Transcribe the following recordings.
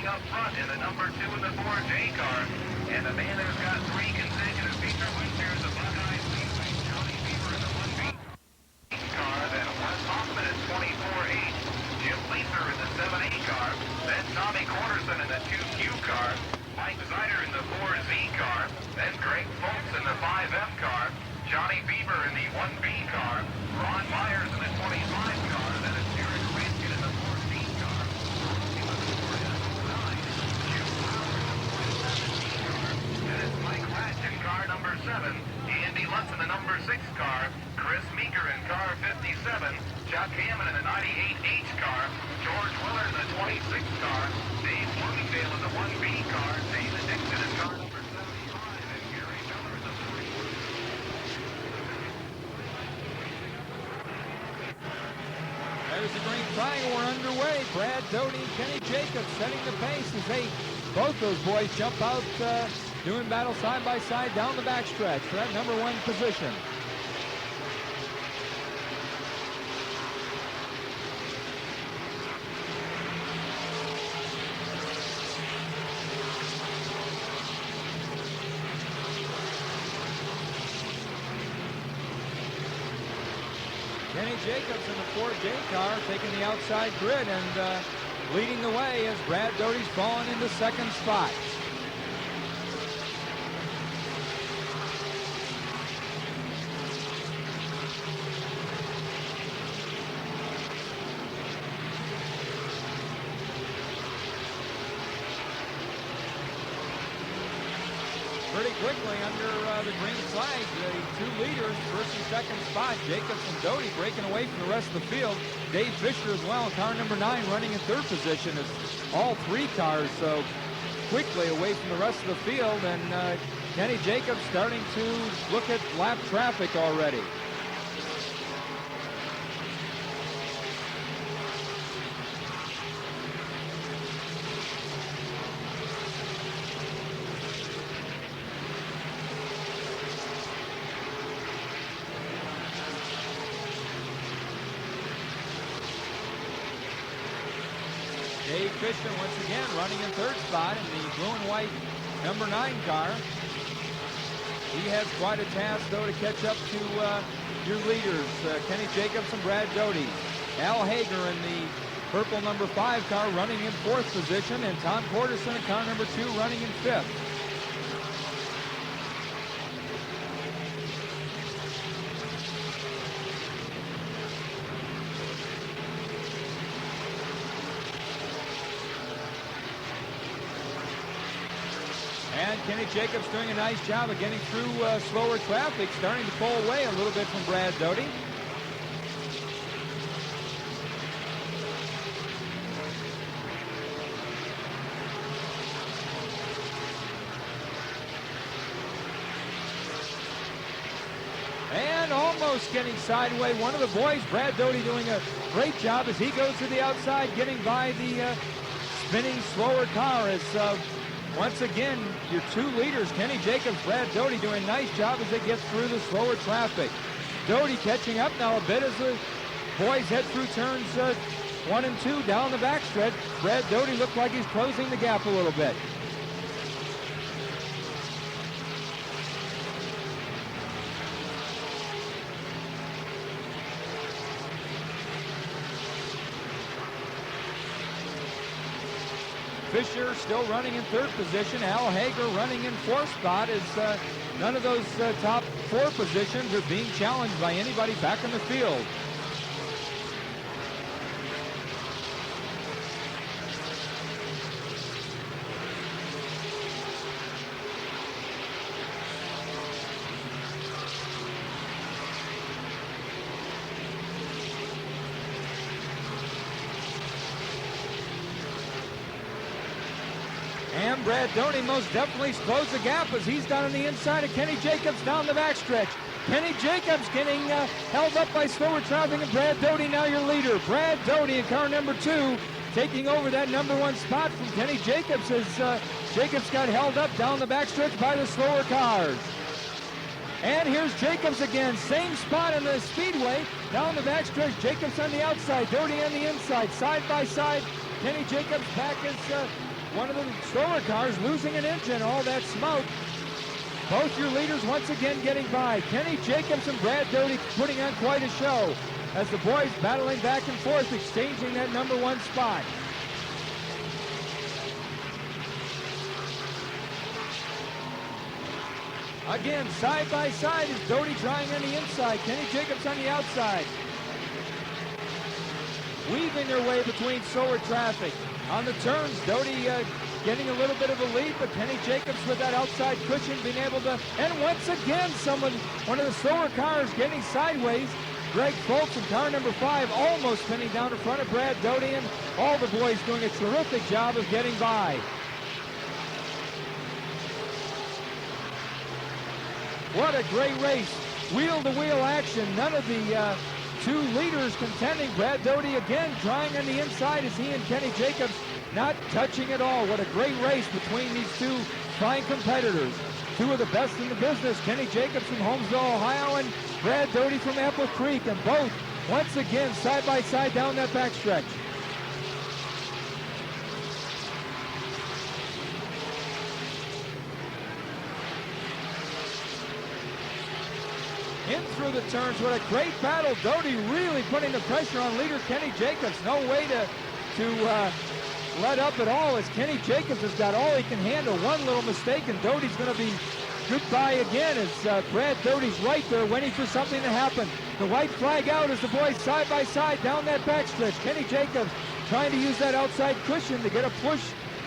up front in the number 2 in the 4J car. And the man who's got 3 consecutive feature wins here is the Buckeye Speedway. Johnny Beaver in the 1B car. Then Wes Hoffman in 24H. Jim Leeser in the 7A car. Then Tommy Corderson in the 2Q car. Mike Zider in the 4Z car. Then Greg Foltz in the 5M car. Johnny Beaver in the 1B car. Ron Myers in the 25 car. Then it's Derek Rankin in the 14 car. He was in the 9. Jim Fowler in the 17 car. Then it's Mike Ratch in car number 7. Andy Lutz in the number 6 car. Chris Meeker in car 57. Chuck Hammond in the 98H car. George Willard in the 26 car. Dave Bloomingdale in the 1B car. David Dixon in car number 75. And Gary Miller in the 41. There's the green triangle. We're underway. Brad Doty and Kenny Jacobs setting the pace as both those boys jump out doing battle side by side down the backstretch for that number 1 position. Kenny Jacobs in the 4J car taking the outside grid and leading the way as Brad Doty's fallen into second spot. Pretty quickly under the green flag, the 2 leaders, first and second spot. Jacobs and Doty breaking away from the rest of the field. Dave Fisher as well, car number 9 running in 3rd position as all 3 cars so quickly away from the rest of the field. And Kenny Jacobs starting to look at lap traffic already. Dave Fisher once again running in 3rd spot in the blue and white number 9 car. He has quite a task though to catch up to your leaders, Kenny Jacobs and Brad Doty. Al Hager in the purple number 5 car running in 4th position, and Tom Corderson in car number 2 running in 5th. And Kenny Jacobs doing a nice job of getting through slower traffic, starting to pull away a little bit from Brad Doty. And almost getting sideways. One of the boys, Brad Doty, doing a great job as he goes to the outside, getting by the spinning slower car as once again, your 2 leaders, Kenny Jacobs, Brad Doty, doing a nice job as they get through the slower traffic. Doty catching up now a bit as the boys head through turns 1 and 2 down the backstretch. Brad Doty looked like he's closing the gap a little bit. Fisher still running in 3rd position. Al Hager running in 4th spot as none of those top 4 positions are being challenged by anybody back in the field. And Brad Doty most definitely closed the gap as he's down on the inside of Kenny Jacobs down the backstretch. Kenny Jacobs getting held up by slower traffic, and Brad Doty now your leader. Brad Doty in car number 2 taking over that number 1 spot from Kenny Jacobs as Jacobs got held up down the backstretch by the slower cars. And here's Jacobs again, same spot in the speedway, down the backstretch. Jacobs on the outside, Doty on the inside, side by side. Kenny Jacobs back as one of the slower cars, losing an engine, all that smoke. Both your leaders once again getting by. Kenny Jacobs and Brad Doty putting on quite a show as the boys battling back and forth, exchanging that #1 spot. Again, side by side is Doty trying on the inside, Kenny Jacobs on the outside. Weaving their way between slower traffic. On the turns, Doty getting a little bit of a lead, but Kenny Jacobs with that outside cushion being able to, and once again one of the slower cars getting sideways. Greg Foltz in car #5 almost pinning down in front of Brad Doty, and all the boys doing a terrific job of getting by. What a great race. Wheel-to-wheel action. None of the two leaders contending. Brad Doty again trying on the inside as he and Kenny Jacobs not touching at all. What a great race between these two fine competitors. Two of the best in the business. Kenny Jacobs from Holmesville, Ohio, and Brad Doty from Apple Creek. And both, once again, side by side down that backstretch. In through the turns, what a great battle. Doty really putting the pressure on leader Kenny Jacobs. No way to let up at all as Kenny Jacobs has got all he can handle. One little mistake and Doty's going to be goodbye again as Brad Doty's right there waiting for something to happen. The white flag out as the boys side by side down that backstretch. Kenny Jacobs trying to use that outside cushion to get a push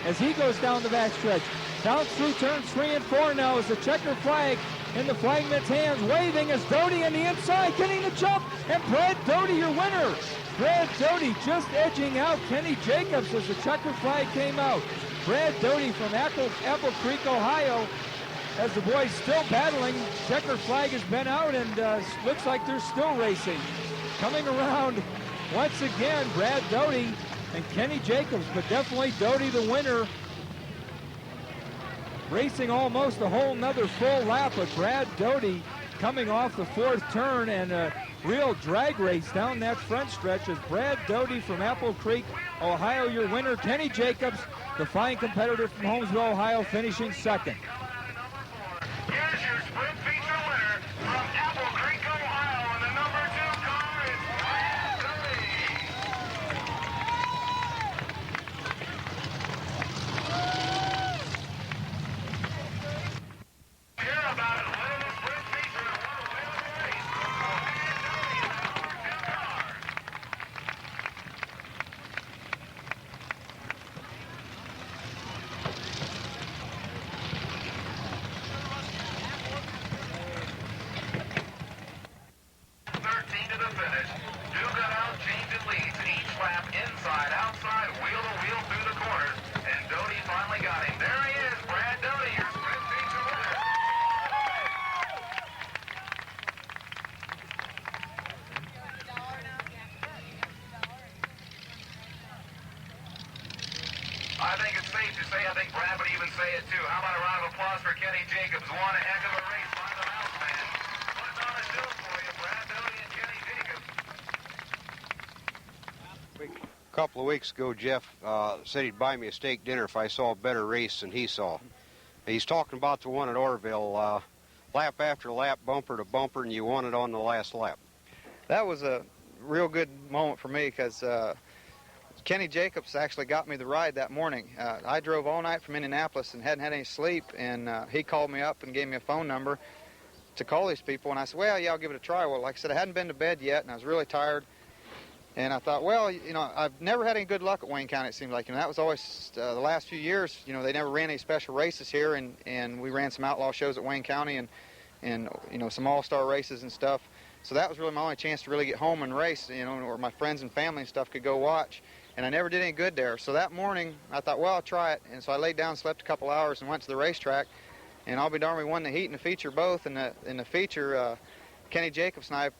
as he goes down the backstretch. Down through turns 3 and 4 now as the checker flag in the flagman's hands, waving as Doty on the inside, getting the jump, and Brad Doty your winner. Brad Doty just edging out Kenny Jacobs as the checker flag came out. Brad Doty from Apple Creek, Ohio, as the boys still battling. Checker flag has been out and looks like they're still racing. Coming around once again, Brad Doty and Kenny Jacobs, but definitely Doty the winner. Racing almost a whole nother full lap, but Brad Doty coming off the 4th turn and a real drag race down that front stretch as Brad Doty from Apple Creek, Ohio, your winner. Kenny Jacobs, the fine competitor from Holmesville, Ohio, finishing 2nd. Here's your sprint feature winner from Apple Creek, Ohio, and the #2 car is Brad Doty. Hear about it, winning the sprint feature and what a win of the race for Brad Doty and the #2 car. To the finish. Duke it out, changing leads each lap, inside, outside, wheel to wheel through the corners, and Doty finally got him. There he is, Brad Doty, your sprint feature winner. I think it's safe to say, I think Brad would even say it too. How about a round of applause for Kenny Jacobs? One heck of a race by the Mouse man. What's on the show for you, Brad Doty and Kenny Jacobs? A couple of weeks ago, Jeff said he'd buy me a steak dinner if I saw a better race than he saw. He's talking about the one at Orville, lap after lap, bumper to bumper, and you won it on the last lap. That was a real good moment for me because Kenny Jacobs actually got me the ride that morning. I drove all night from Indianapolis and hadn't had any sleep, and he called me up and gave me a phone number to call these people, and I said, well, yeah, I'll give it a try. Well, like I said, I hadn't been to bed yet, and I was really tired. And I thought, well, you know, I've never had any good luck at Wayne County, it seemed like. You know, that was always the last few years, you know, they never ran any special races here, and we ran some outlaw shows at Wayne County and you know, some all-star races and stuff. So that was really my only chance to really get home and race, you know, or my friends and family and stuff could go watch. And I never did any good there. So that morning, I thought, well, I'll try it. And so I laid down, slept a couple hours, and went to the racetrack. And I'll be darned, we won the heat and the feature both. In the feature, Kenny Jacobs and I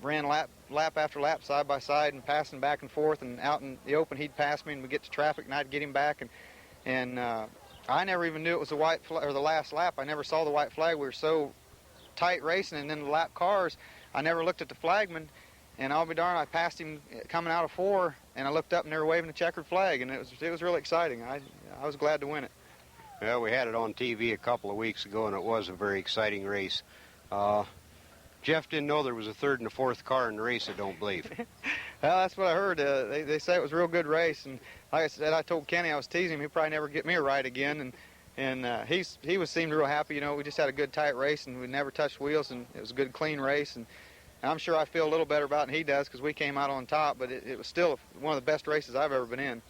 ran lap after lap, side by side, and passing back and forth. And out in the open, he'd pass me, and we'd get to traffic, and I'd get him back. And I never even knew it was the white or the last lap. I never saw the white flag. We were so tight racing, and then the lap cars, I never looked at the flagman. and I'll be darned, I passed him coming out of 4, and I looked up and they were waving a checkered flag, and it was really exciting. I was glad to win it. Well, we had it on TV a couple of weeks ago, and it was a very exciting race. Jeff didn't know there was a third and a fourth car in the race, I don't believe. Well, that's what I heard. They say it was a real good race, and like I said, I told Kenny I was teasing him. He'd probably never get me a ride again, and he seemed real happy. You know, we just had a good tight race, and we never touched wheels, and it was a good clean race, and I'm sure I feel a little better about it than he does because we came out on top, but it was still one of the best races I've ever been in.